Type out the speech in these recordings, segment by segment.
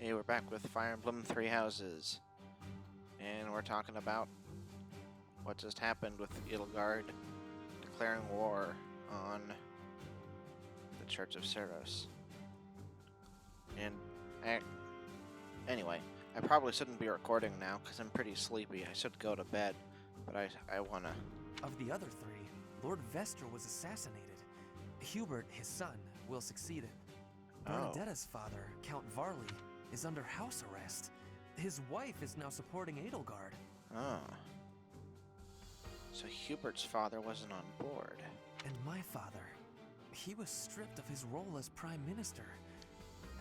Hey, we're back with Fire Emblem Three Houses, and we're talking about what just happened with Edelgard declaring war on the Church of Ceros. And anyway, I probably shouldn't be recording now because I'm pretty sleepy. I should go to bed, but I wanna. Of the other three, Lord Vestra was assassinated. Hubert, his son, will succeed him. Bernadetta's father, Count Varley, is under house arrest. His wife is now supporting Edelgard. Oh. So Hubert's father wasn't on board. And my father, he was stripped of his role as Prime Minister.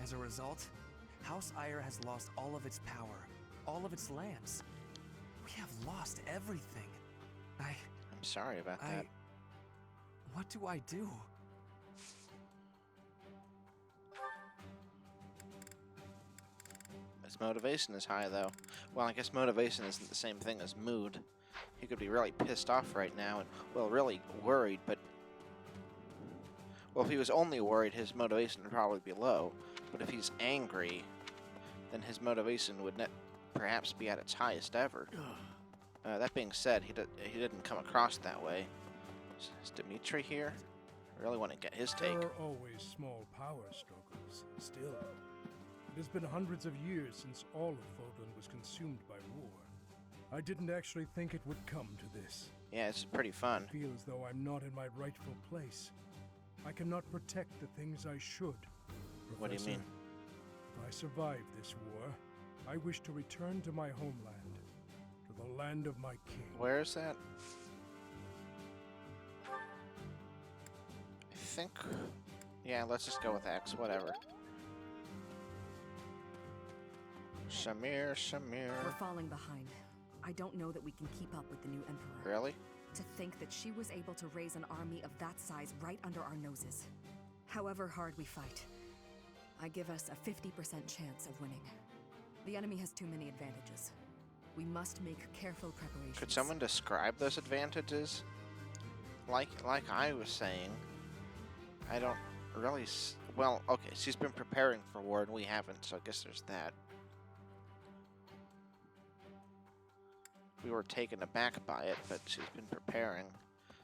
As a result, House Eyre has lost all of its power, all of its lands. We have lost everything. I'm sorry about that. What do I do? His motivation is high, though. Well, I guess motivation isn't the same thing as mood. He could be really pissed off right now and, well, really worried, but... Well, if he was only worried, his motivation would probably be low. But if he's angry, then his motivation would perhaps be at its highest ever. That being said, he didn't come across that way. Is Dimitri here? I really want to get his take. There are always small power struggles, still. It has been hundreds of years since all of Fodlan was consumed by war. I didn't actually think it would come to this. Yeah, it's pretty fun. I feel as though I'm not in my rightful place. I cannot protect the things I should. Professor, What do you mean? If I survive this war, I wish to return to my homeland, to the land of my king. Where is that? I think... Yeah, let's just go with X, whatever. Shamir. We're falling behind. I don't know that we can keep up with the new Emperor. Really? To think that she was able to raise an army of that size right under our noses. However hard we fight, I give us a 50% chance of winning. The enemy has too many advantages. We must make careful preparations. Could someone describe those advantages? Like I was saying, I don't really... Well, okay, she's been preparing for war and we haven't, so I guess there's that. We were taken aback by it, but she's been preparing.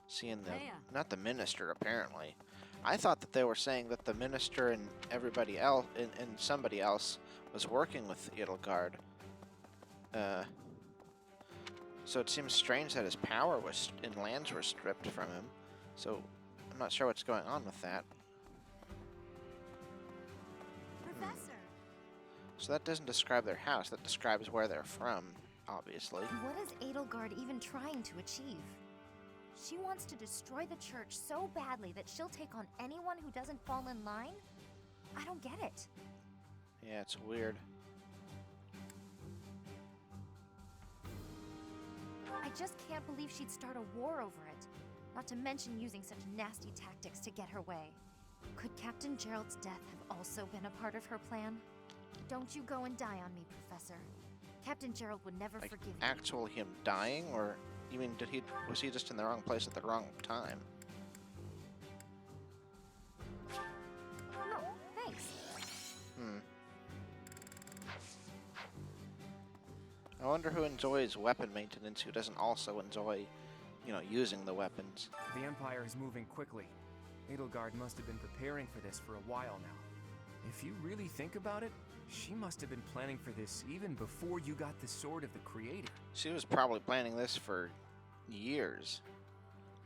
Seeing the... Not the minister, apparently. I thought that they were saying that the minister and everybody else, and somebody else, was working with Edelgard. So it seems strange that his power and lands were stripped from him. So I'm not sure what's going on with that. Professor! So that doesn't describe their house, that describes where they're from, obviously. What is Edelgard even trying to achieve? She wants to destroy the church so badly that she'll take on anyone who doesn't fall in line? I don't get it. Yeah, it's weird. I just can't believe she'd start a war over it. Not to mention using such nasty tactics to get her way. Could Captain Gerald's death have also been a part of her plan? Don't you go and die on me, Professor. Captain Gerald would never forgive you. Actual him dying, or you mean was he just in the wrong place at the wrong time? No, thanks. I wonder who enjoys weapon maintenance who doesn't also enjoy, using the weapons. The Empire is moving quickly. Edelgard must have been preparing for this for a while now. If you really think about it, she must have been planning for this even before you got the Sword of the Creator. She was probably planning this for years.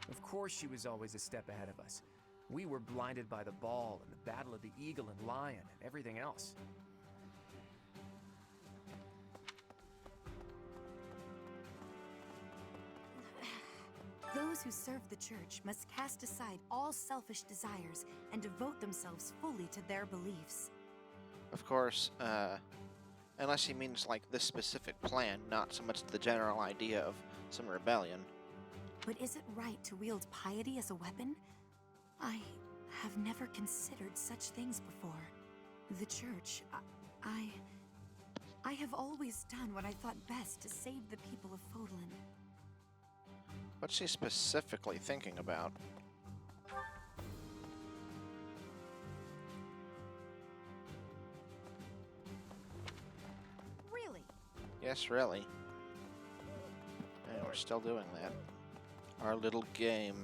Of course she was always a step ahead of us. We were blinded by the ball and the Battle of the Eagle and Lion and everything else. Those who serve the church must cast aside all selfish desires and devote themselves fully to their beliefs. Of course, unless he means like this specific plan, not so much the general idea of some rebellion. But is it right to wield piety as a weapon? I have never considered such things before. The church, I have always done what I thought best to save the people of Fodlan. What's she specifically thinking about? Yes, really. And we're still doing that. Our little game.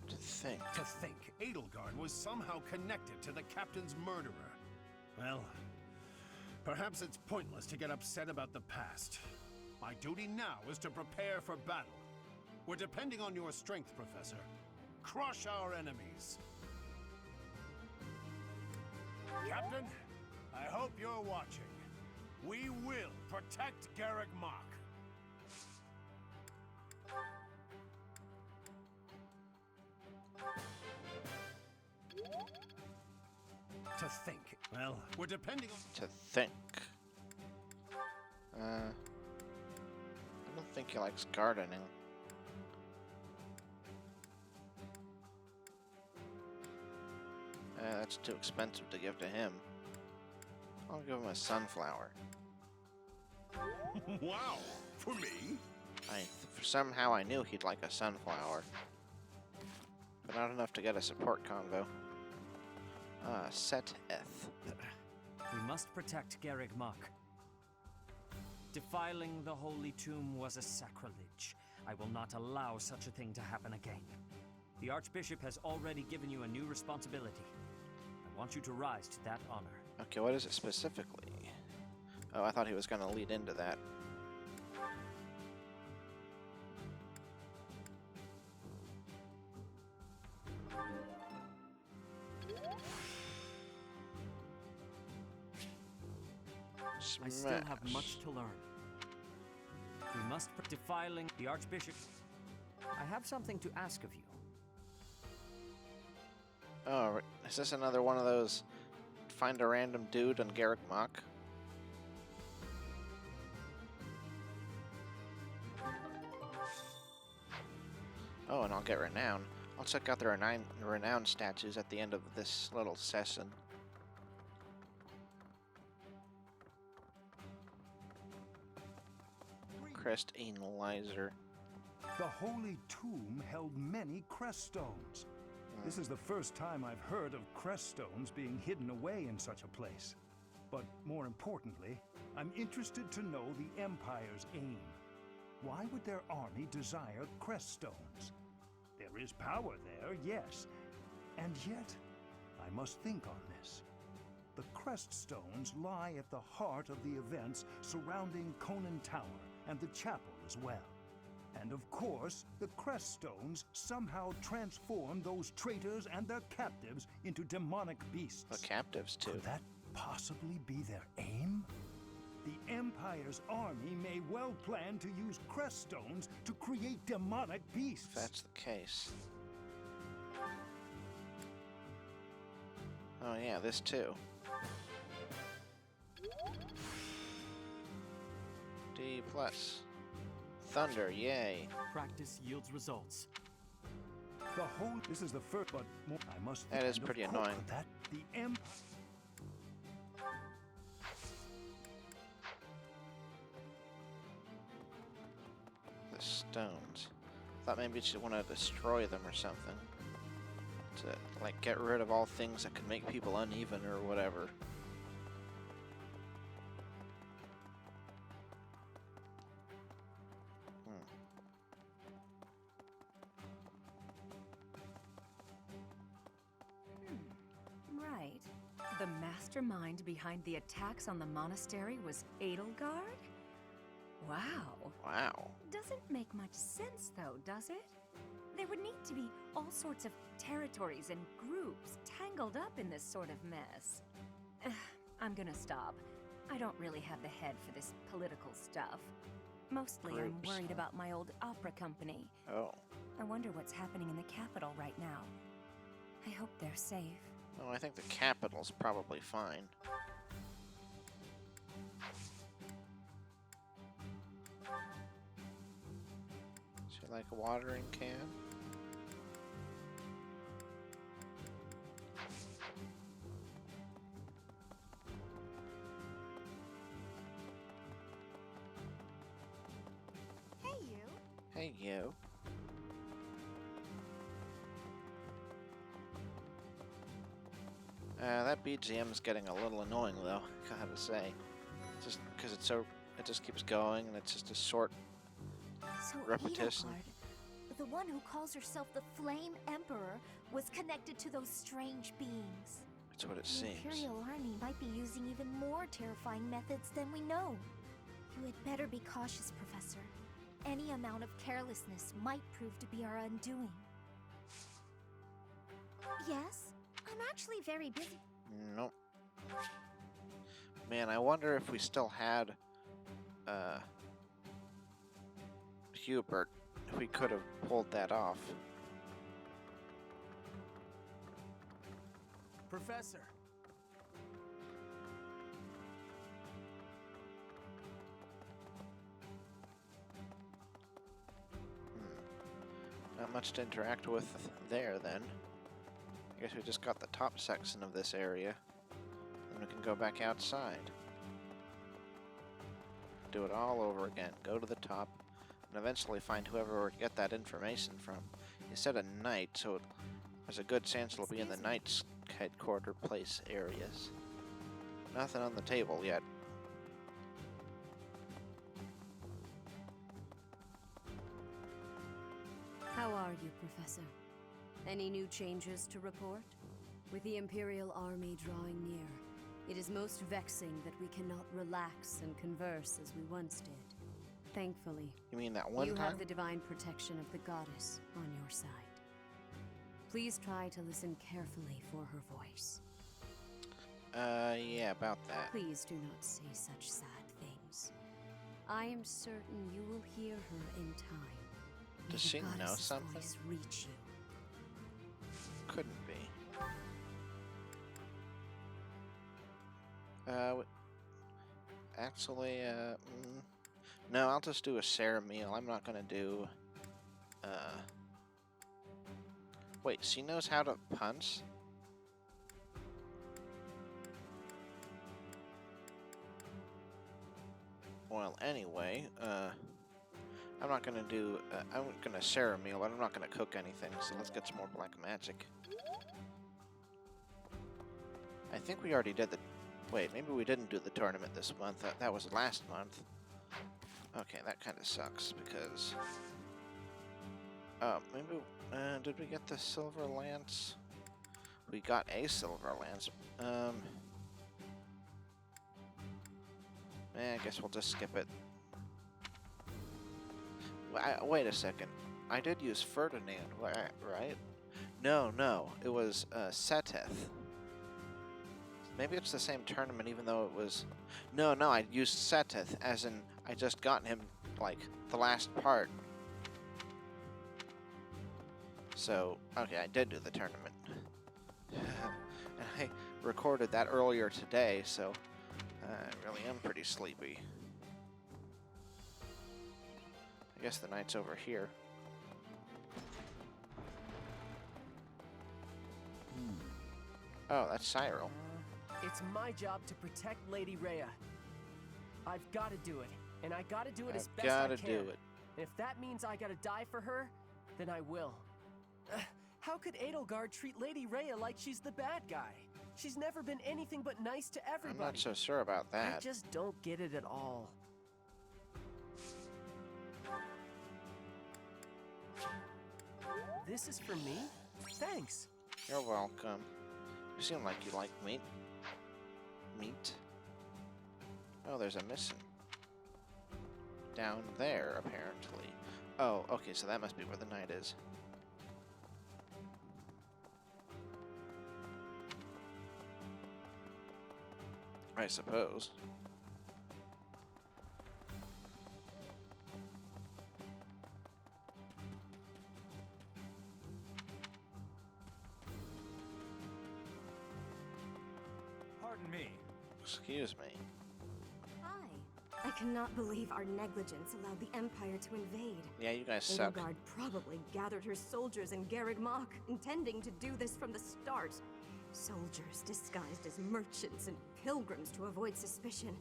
To think. To think Edelgard was somehow connected to the captain's murderer. Well, perhaps it's pointless to get upset about the past. My duty now is to prepare for battle. We're depending on your strength, Professor. Crush our enemies. Captain, I hope you're watching. We will protect Garrick Mach. To think. Well, we're depending on... To think. I don't think he likes gardening. That's too expensive to give to him. I'll give him a sunflower. Wow! For me? Somehow I knew he'd like a sunflower. But not enough to get a support convo. Set Eth. We must protect Garrick Mach. Defiling the holy tomb was a sacrilege. I will not allow such a thing to happen again. The Archbishop has already given you a new responsibility. I want you to rise to that honor. Okay, what is it specifically? Oh, I thought he was going to lead into that. Smash. I still have much to learn. We must defiling the Archbishop. I have something to ask of you. Oh, is this another one of those find a random dude on Garrick Mach? Oh, and I'll get renown. I'll check out the renown statues at the end of this little session. Crest Analyzer. The Holy Tomb held many crest stones. This is the first time I've heard of crest stones being hidden away in such a place. But more importantly, I'm interested to know the Empire's aim. Why would their army desire crest stones? There is power there, yes. And yet, I must think on this. The crest stones lie at the heart of the events surrounding Conan Tower and the chapel as well. And of course, the crest stones somehow transform those traitors and their captives into demonic beasts. The captives, too. Could that possibly be their aim? The Empire's army may well plan to use crest stones to create demonic beasts. If that's the case. Oh yeah, this too. D+. Thunder, yay. Practice yields results. The whole this is the first, but more, I must. That is and of pretty course, annoying. That the Empire. The stones. Thought maybe you should want to destroy them or something. To, like, get rid of all things that could make people uneven or whatever. Right. The mastermind behind the attacks on the monastery was Edelgard? Wow. Wow. Doesn't make much sense, though, does it? There would need to be all sorts of territories and groups tangled up in this sort of mess. I'm gonna stop. I don't really have the head for this political stuff. Mostly I'm Groups, worried huh? about my old opera company. Oh. I wonder what's happening in the capital right now. I hope they're safe. Oh, I think the capital's probably fine. Is it like a watering can? Hey, you. Hey, you. That BGM is getting a little annoying, though. I gotta say, just because it just keeps going, and it's just a short So repetition. Edelgard, the one who calls herself the Flame Emperor, was connected to those strange beings. That's what it The seems. Imperial Army might be using even more terrifying methods than we know. You had better be cautious, Professor. Any amount of carelessness might prove to be our undoing. Yes, I'm actually very busy. Nope. Man, I wonder if we still had Hubert, if we could have pulled that off. Professor. Not much to interact with there, then. I guess we just got the top section of this area. Then we can go back outside. Do it all over again. Go to the top, and eventually find whoever we get that information from. You said a knight, so there's a good chance it'll be in the knight's headquarter place areas. Nothing on the table yet. How are you, Professor? Any new changes to report? With the Imperial Army drawing near, it is most vexing that we cannot relax and converse as we once did. Thankfully, You mean that one you time? have the divine protection of the goddess on your side. Please try to listen carefully for her voice. Yeah, about that. Please do not say such sad things. I am certain you will hear her in time. May Does the she know goddess's something? voice reach you. Couldn't be. Actually, no, I'll just do a Sarah meal. I'm not gonna do, wait, she knows how to punch? Well, anyway, I'm not gonna do, I'm gonna share a meal, but I'm not gonna cook anything, so let's get some more black magic. I think we already did the, wait, maybe we didn't do the tournament this month, that was last month. Okay, that kind of sucks, because, maybe, did we get the silver lance? We got a silver lance, I guess we'll just skip it. Wait a second. I did use Ferdinand, right? No. It was Seteth. Maybe it's the same tournament even though it was... No, I used Seteth as in I just got him, like, the last part. So, okay, I did do the tournament. And I recorded that earlier today, so... I really am pretty sleepy. I guess the knight's over here. Oh, that's Cyril. It's my job to protect Lady Rhea. I've got to do it, and I got to do it as best I can. Gotta do it. And if that means I gotta die for her, then I will. How could Edelgard treat Lady Rhea like she's the bad guy? She's never been anything but nice to everybody. I'm not so sure about I that. just don't get it at all. This is for me? Thanks. You're welcome. You seem like you like meat. Meat? Oh, there's a missing. Down there, apparently. Oh, okay, so that must be where the knight is. I suppose. Pardon me. Excuse me. Hi. I cannot believe our negligence allowed the Empire to invade. Yeah, you guys suck. Edelgard probably gathered her soldiers in Garreg Mach, intending to do this from the start. Soldiers disguised as merchants and pilgrims to avoid suspicion,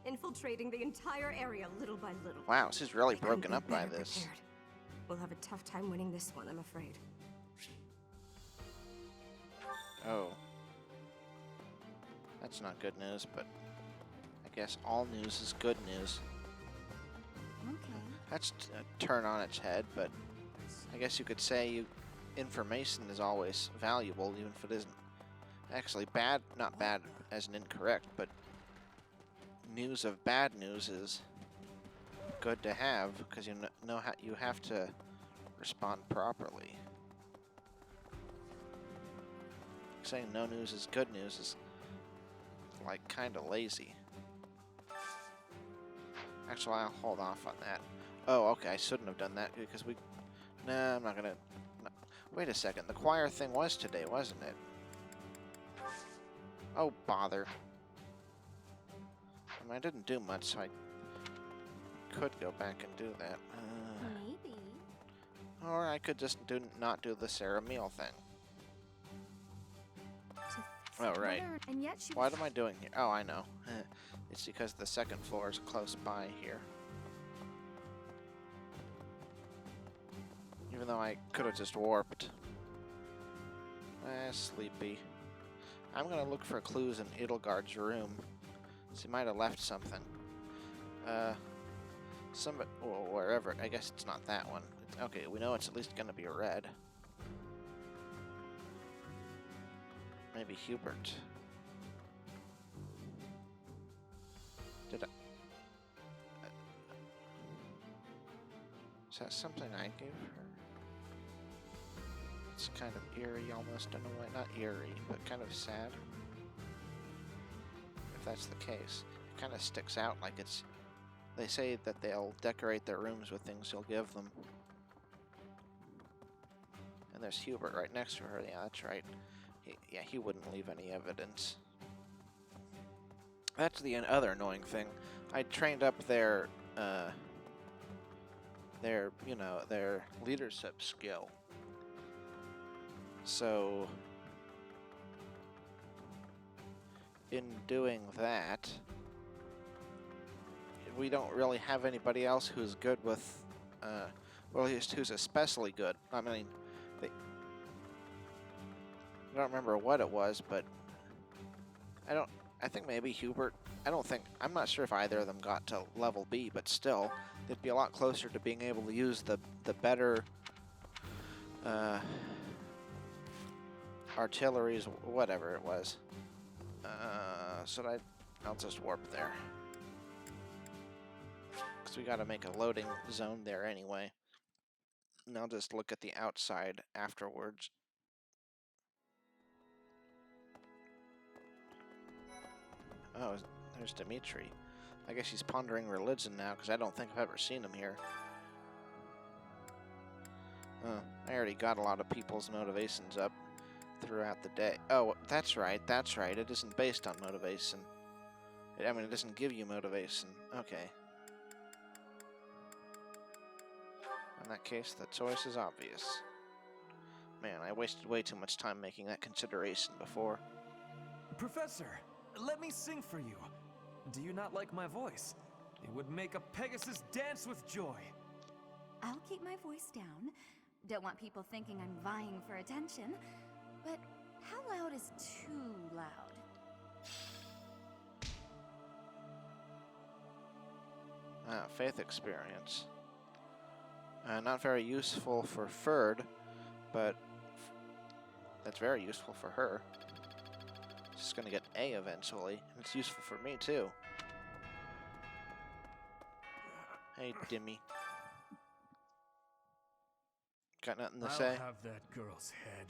infiltrating the entire area little by little. Wow, she's really They couldn't broken be up by better this. prepared. We'll have a tough time winning this one, I'm afraid. Oh. That's not good news, but I guess all news is good news. Okay. That's a turn on its head, but I guess you could say information is always valuable, even if it isn't actually bad. Not bad as an incorrect, but news of bad news is good to have because you know how you have to respond properly. Saying no news is good news is like kind of lazy. Actually, I'll hold off on that. Oh, okay, I shouldn't have done that because we... Nah, I'm not gonna... No. Wait a second, the choir thing was today, wasn't it? Oh, bother. I mean, I didn't do much, so I could go back and do that. Maybe. Or I could just not do the Sarah meal thing. Oh, right. And yet she What am I doing here? Oh, I know. It's because the second floor is close by here. Even though I could have just warped. Sleepy. I'm gonna look for clues in Edelgard's room. She might have left something. Somebody, or wherever. I guess it's not that one. Okay, we know it's at least gonna be red. Maybe Hubert. Did I... Is that something I gave her? It's kind of eerie almost in a way. Not eerie, but kind of sad. If that's the case. It kind of sticks out like it's... They say that they'll decorate their rooms with things you'll give them. And there's Hubert right next to her. Yeah, that's right. He wouldn't leave any evidence. That's the other annoying thing. I trained up their leadership skill. So, in doing that, we don't really have anybody else who's good with, well, who's especially good. I mean, I don't remember what it was, but I think maybe Hubert, I'm not sure if either of them got to level B, but still, they'd be a lot closer to being able to use the better, artilleries, whatever it was. I'll just warp there. Because we gotta make a loading zone there anyway. And I'll just look at the outside afterwards. Oh, there's Dimitri. I guess he's pondering religion now, because I don't think I've ever seen him here. I already got a lot of people's motivations up throughout the day. Oh, that's right, it isn't based on motivation. I mean, it doesn't give you motivation. Okay. In that case, the choice is obvious. Man, I wasted way too much time making that consideration before. Professor, let me sing for you. Do you not like my voice? It would make a Pegasus dance with joy. I'll keep my voice down. Don't want people thinking I'm vying for attention. But how loud is too loud? Faith experience. Not very useful for Ferd, but that's very useful for her. She's gonna get A eventually, and it's useful for me too. Hey, Dimmy. Got nothing to say? I'll have that girl's head.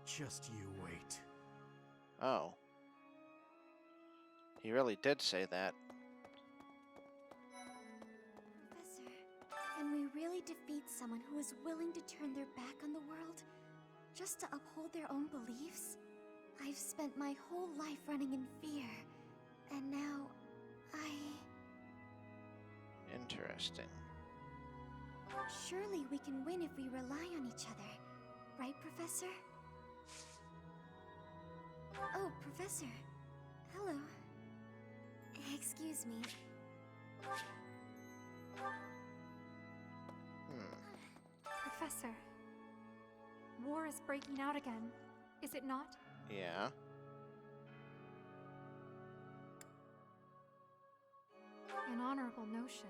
Just you wait. Oh. He really did say that. Professor, can we really defeat someone who is willing to turn their back on the world just to uphold their own beliefs? I've spent my whole life running in fear, and now Interesting. Surely we can win if we rely on each other. Right, Professor? Oh, Professor. Hello. Excuse me. Professor, war is breaking out again, is it not? Yeah. An honorable notion.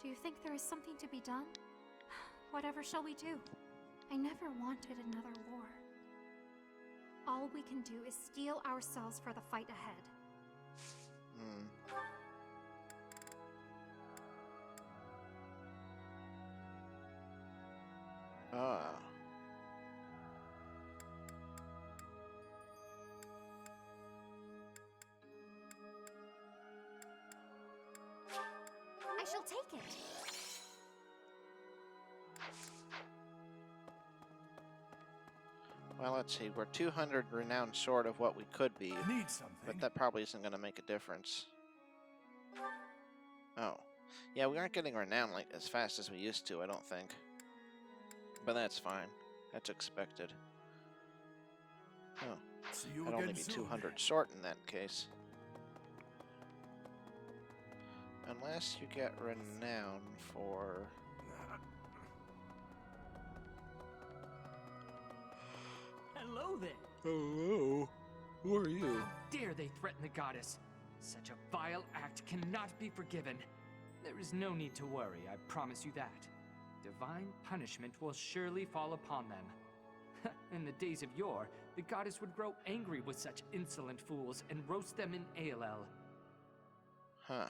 Do you think there is something to be done? Whatever shall we do? I never wanted another war. All we can do is steel ourselves for the fight ahead. Ah. I shall take it. Well, let's see. We're 200 renown short of what we could be, Need something? but that probably isn't going to make a difference. Oh. Yeah, we aren't getting renown like as fast as we used to, I don't think. But that's fine. That's expected. Oh. See you I'd only again be soon. 200 short in that case. Unless you get renown for... Hello there. Hello. Who are you? How dare they threaten the goddess? Such a vile act cannot be forgiven. There is no need to worry, I promise you that. Divine punishment will surely fall upon them. In the days of yore, the goddess would grow angry with such insolent fools and roast them in ALL. Huh.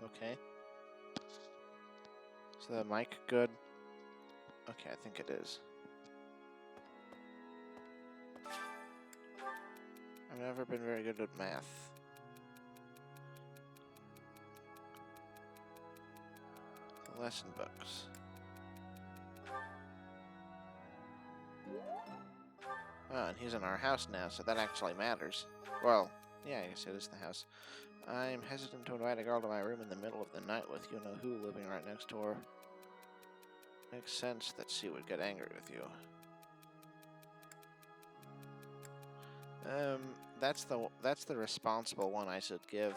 Okay. Is the mic good? Okay, I think it is. I've never been very good at math. The lesson books. Oh, and he's in our house now, so that actually matters. Well, yeah, I guess it is the house. I'm hesitant to invite a girl to my room in the middle of the night with you-know-who living right next door. Makes sense that she would get angry with you. That's the responsible one I should give.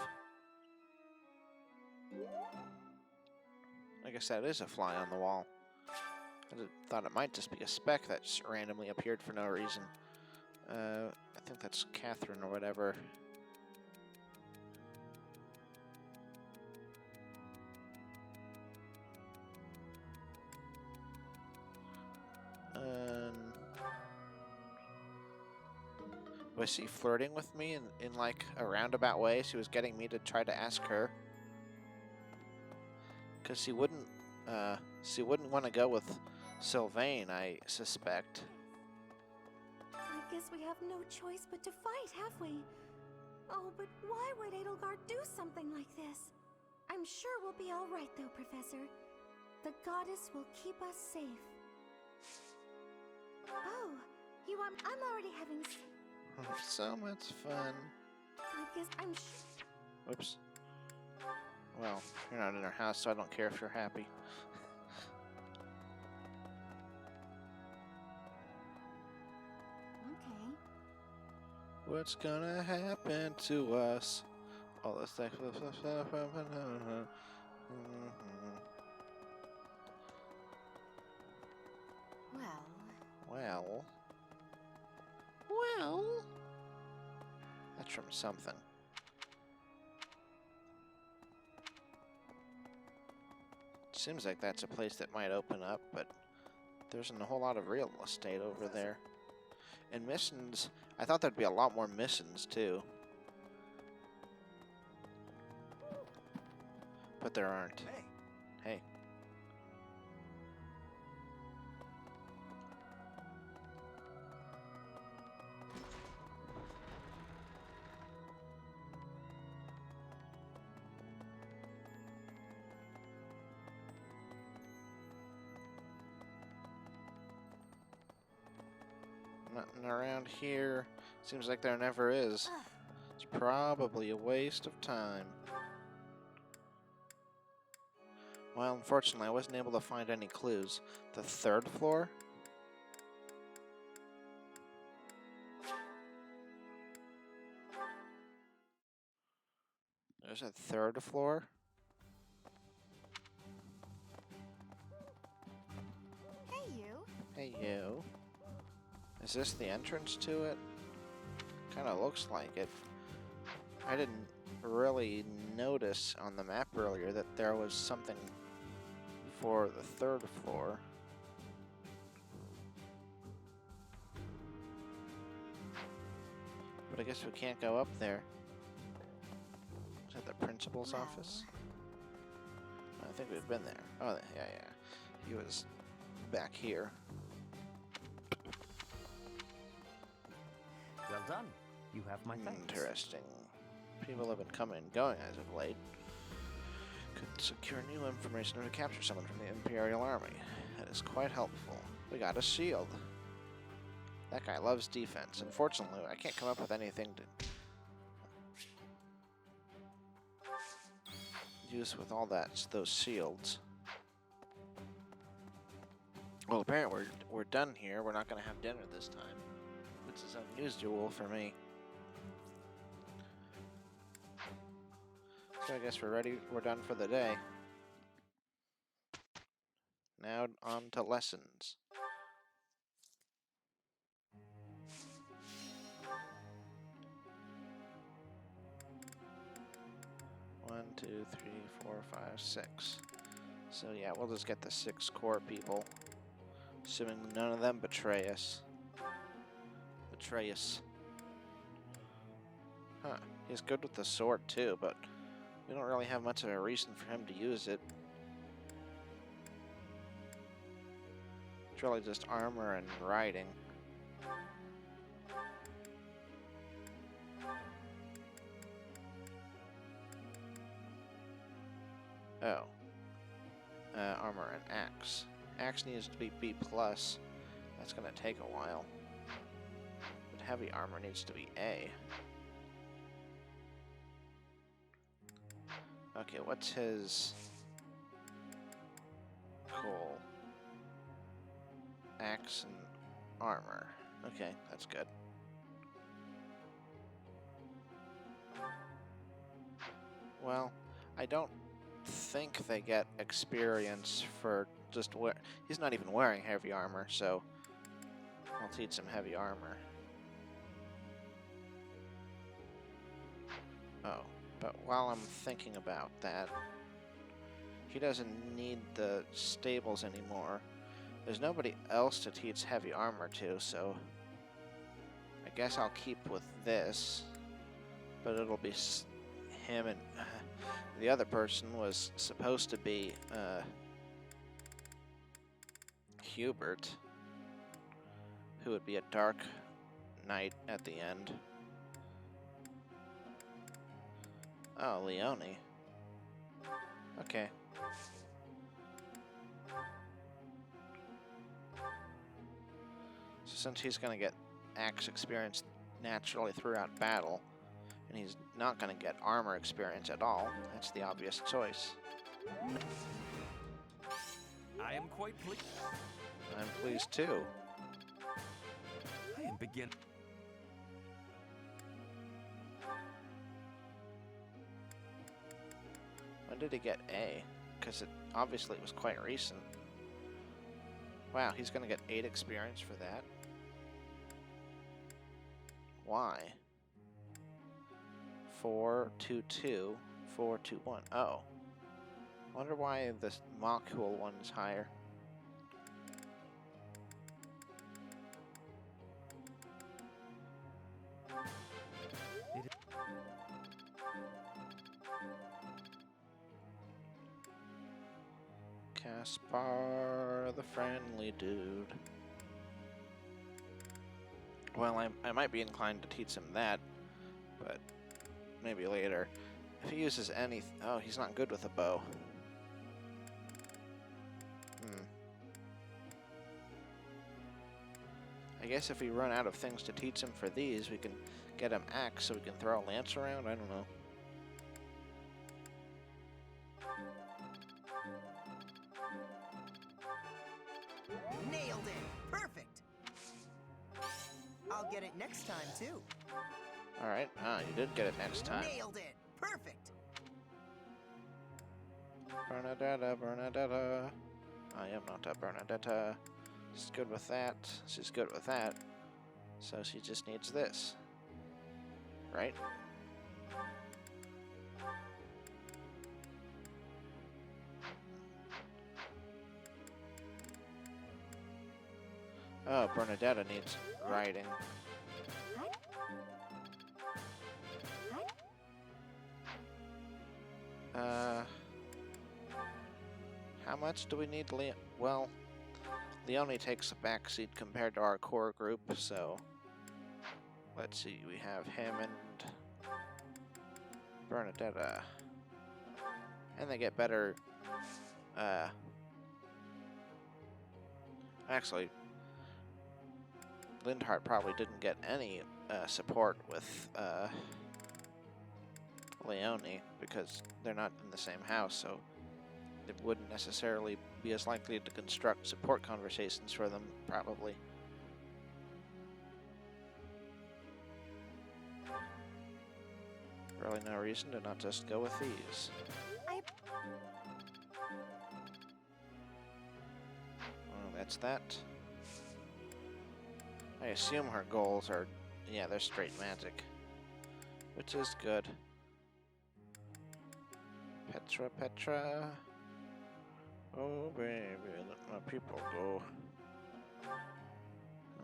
I guess that is a fly on the wall. I thought it might just be a speck that just randomly appeared for no reason. I think that's Catherine or whatever. Was she flirting with me in like a roundabout way? She was getting me to try to ask her. Because she wouldn't want to go with Sylvain, I suspect. I guess we have no choice but to fight, have we? Oh, but why would Edelgard do something like this? I'm sure we'll be all right, though, Professor. The goddess will keep us safe. Oh, I'm already having... So much fun. I guess I'm Whoops. Well, you're not in our house, so I don't care if you're happy. Okay. What's gonna happen to us? All this stuff. Well. That's from something. Seems like that's a place that might open up, but there isn't a whole lot of real estate over there. And missions, I thought there'd be a lot more missions too. But there aren't. Hey. Nothing around here. Seems like there never is. It's probably a waste of time. Well, unfortunately, I wasn't able to find any clues. The third floor? There's a third floor? Hey, you. Hey, you. Is this the entrance to it? Kinda looks like it. I didn't really notice on the map earlier that there was something for the 3rd floor. But I guess we can't go up there. Is that the principal's office? I think we've been there. Oh, yeah. He was back here. Well done. You have my thanks. Interesting. People have been coming and going as of late. Could secure new information to capture someone from the Imperial Army. That is quite helpful. We got a shield. That guy loves defense. Unfortunately, I can't come up with anything to use with all those shields. Well, apparently we're done here. We're not going to have dinner this time, which is unusual for me. So I guess we're ready. We're done for the day. Now on to lessons. One, 2, 3, 4, 5, 6. So yeah, we'll just get the 6 core people. Assuming none of them betray us. Huh. He's good with the sword too, but we don't really have much of a reason for him to use it. It's really just armor and riding. Oh. Armor and axe. Axe needs to be B+. That's gonna take a while. But heavy armor needs to be A. Okay, what's his... Cool. Axe and armor. Okay, that's good. Well, I don't think they get experience for just wear. He's not even wearing heavy armor, so I'll teach him heavy armor. Oh, but while I'm thinking about that, he doesn't need the stables anymore. There's nobody else to teach heavy armor to, so I guess I'll keep with this, but it'll be him and the other person was supposed to be Hubert, who would be a dark knight at the end. Oh, Leone. Okay. So since he's going to get axe experience naturally throughout battle, and he's not going to get armor experience at all, that's the obvious choice. I am quite pleased. I'm pleased too. I am begin. When did he get A? Because it obviously was quite recent. Wow, he's going to get 8 experience for that. Why? 4, 2, 2, 4, 2, 1. Oh. Wonder why this Makul one is higher. Caspar, the friendly dude. Well, I might be inclined to teach him that, but maybe later. If he uses any... Oh, he's not good with a bow. I guess if we run out of things to teach him for these, we can get him axe so we can throw a lance around? I don't know. Nailed it! Perfect! I'll get it next time, too. Alright, you did get it next time. Nailed it! Perfect! Bernadetta, Bernadetta. I am not a Bernadetta. She's good with that. She's good with that. So she just needs this. Right? Oh, Bernadetta needs riding. How much do we need, well, Leone takes a backseat compared to our core group, so let's see, we have him and Bernadetta. And they get better, actually, Lindhart probably didn't get any support with Leone because they're not in the same house, so it wouldn't necessarily be as likely to construct support conversations for them, probably. Really no reason to not just go with these. Well, that's that. I assume her goals are, yeah, they're straight magic, which is good. Petra. Oh baby, let my people go.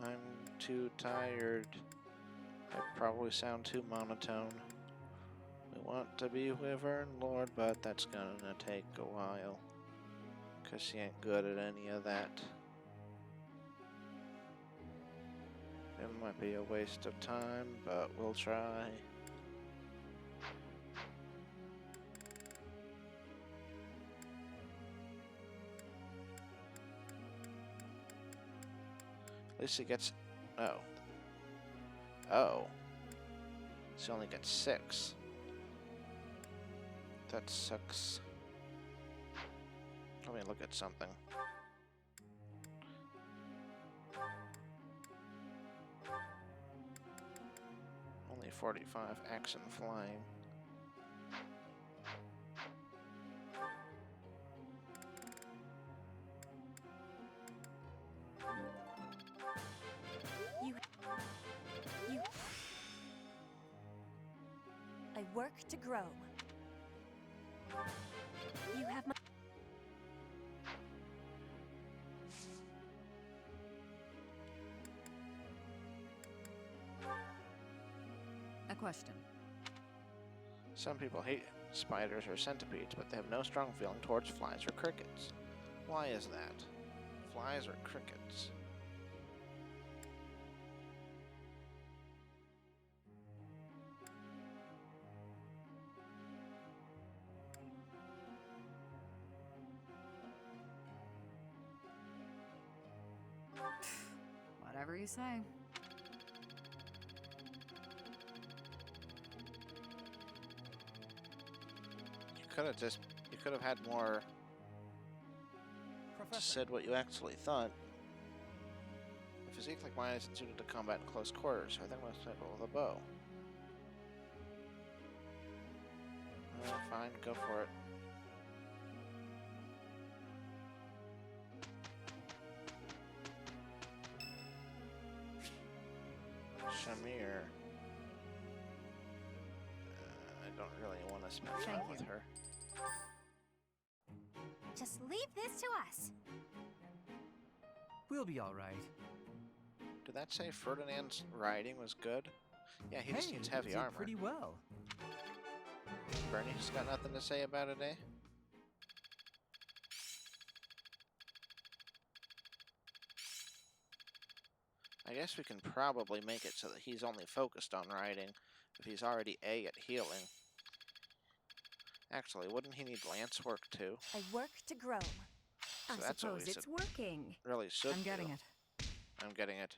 I'm too tired. I probably sound too monotone. We want to be Wyvern Lord, but that's gonna take a while. 'Cause she ain't good at any of that. It might be a waste of time, but we'll try. At least she gets... Oh. Oh. She only gets 6. That sucks. Let me look at something. Only 45 action flying. I work to grow. You have my... A question. Some people hate spiders or centipedes, but they have no strong feeling towards flies or crickets. Why is that? Flies or crickets? Whatever you say. You could have had more said what you actually thought. The physique like mine isn't suited to combat in close quarters, so I think I'm going to tackle with a bow. Fine, go for it. Shamir. I don't really want to spend time with her. Just leave this to us. We'll be all right. Did that say Ferdinand's riding was good? Yeah, he just needs heavy armor. Pretty well. Bernie's got nothing to say about it, eh? I guess we can probably make it so that he's only focused on riding if he's already A at healing. Actually, wouldn't he need lance work too? I work to grow. So I suppose it's working. Really should I'm getting do. it. I'm getting it.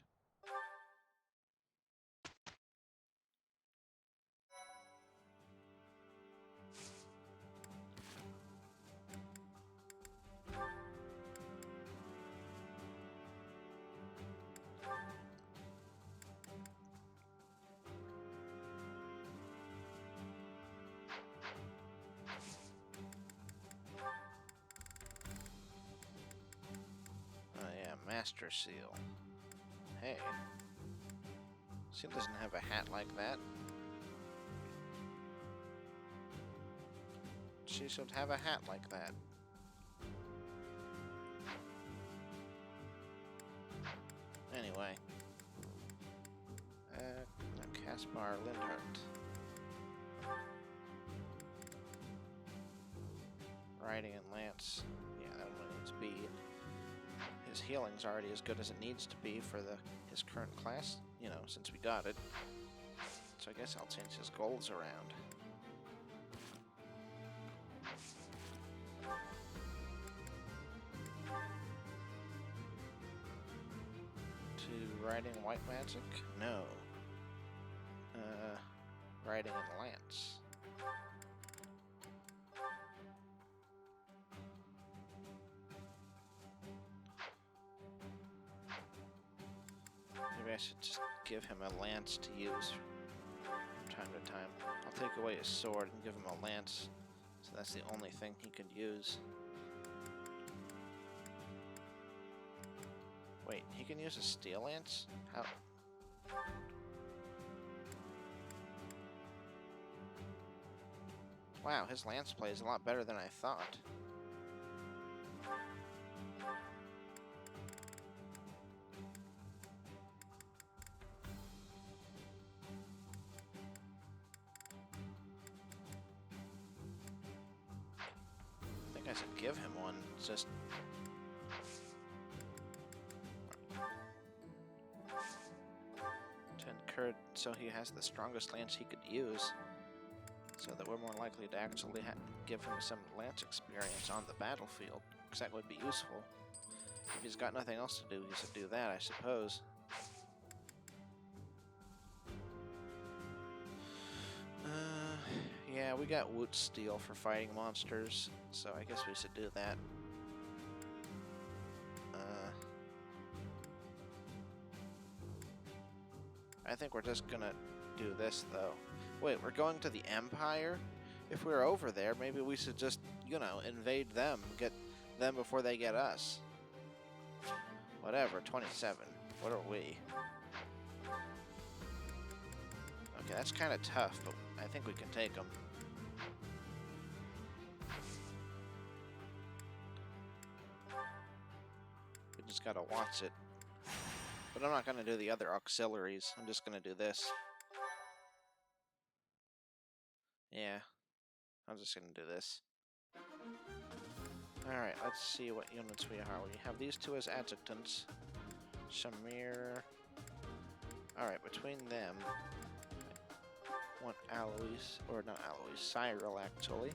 Master Seal. Hey. Seal doesn't have a hat like that. She should have a hat like that. anyway. Caspar Lindhart. Riding and Lance. Yeah, that one needs to be. His healing's already as good as it needs to be for his current class, you know, since we got it. So I guess I'll change his goals around. To riding white magic? No. Riding and Lance. Maybe I should just give him a lance to use from time to time. I'll take away his sword and give him a lance, so that's the only thing he can use. Wait, he can use a steel lance? How? Wow, his lance play is a lot better than I thought. I think I should give him one. It's just... to encourage, so he has the strongest lance he could use, so that we're more likely to actually give him some lance experience on the battlefield, because that would be useful. If he's got nothing else to do, he should do that, I suppose. Yeah, we got Woot Steel for fighting monsters, so I guess we should do that. I think we're just gonna do this, though. Wait, we're going to the Empire? If we're over there, maybe we should just, you know, invade them, get them before they get us. Whatever, 27. What are we? Okay, that's kind of tough, but I think we can take them. We just gotta watch it. But I'm not gonna do the other auxiliaries. I'm just gonna do this. Yeah, I'm just gonna do this. Alright, let's see what units we are. We have these two as adjutants. Shamir. Alright, between them, I want Alois, or not Alois, Cyril actually.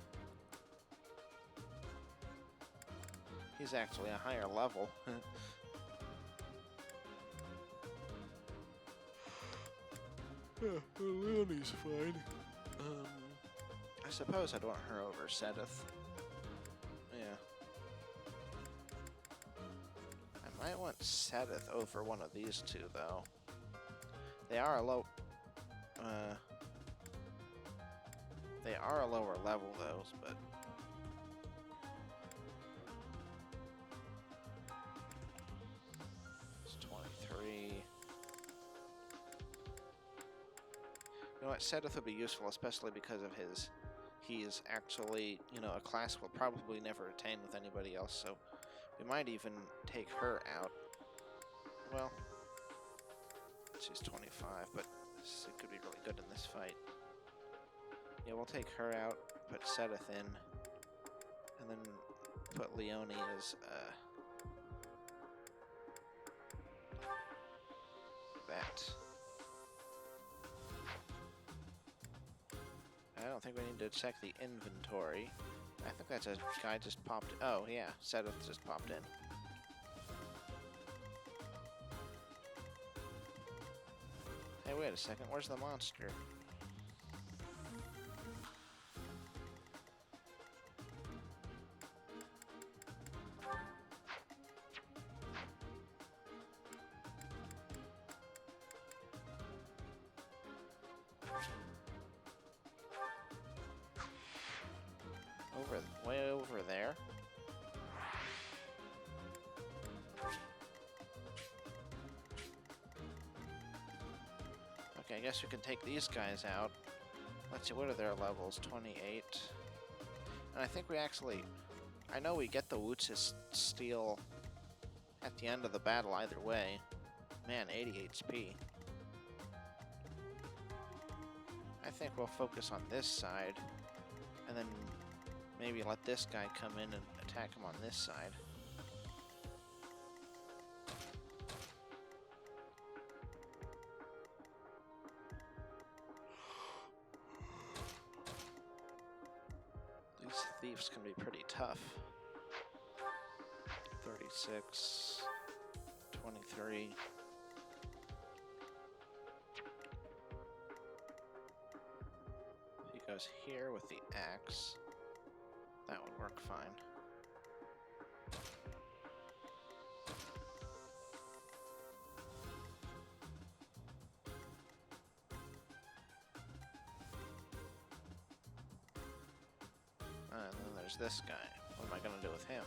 He's actually a higher level. Yeah, Leonie's fine. I suppose I'd want her over Sedith. Yeah. I might want Sedith over one of these two, though. They are a low... they are a lower level, though, but... It's 23... You know what, Sedith would be useful, especially because of his... He's actually, you know, a class we'll probably never attain with anybody else, so we might even take her out. Well, she's 25, but she could be really good in this fight. Yeah, we'll take her out, put Sedith in, and then put Leonie as, that. I don't think we need to check the inventory. I think that's a guy just popped... Oh, yeah, Sedith just popped in. Hey, wait a second, where's the monster? Way over there. Okay, I guess we can take these guys out. Let's see, what are their levels? 28. And I think we actually... I know we get the Woots' steel at the end of the battle either way. Man, 80 HP. I think we'll focus on this side, and then maybe let this guy come in and attack him on this side. These thieves can be pretty tough. 36, 23. If he goes here with the axe, that would work fine. And then there's this guy. What am I going to do with him?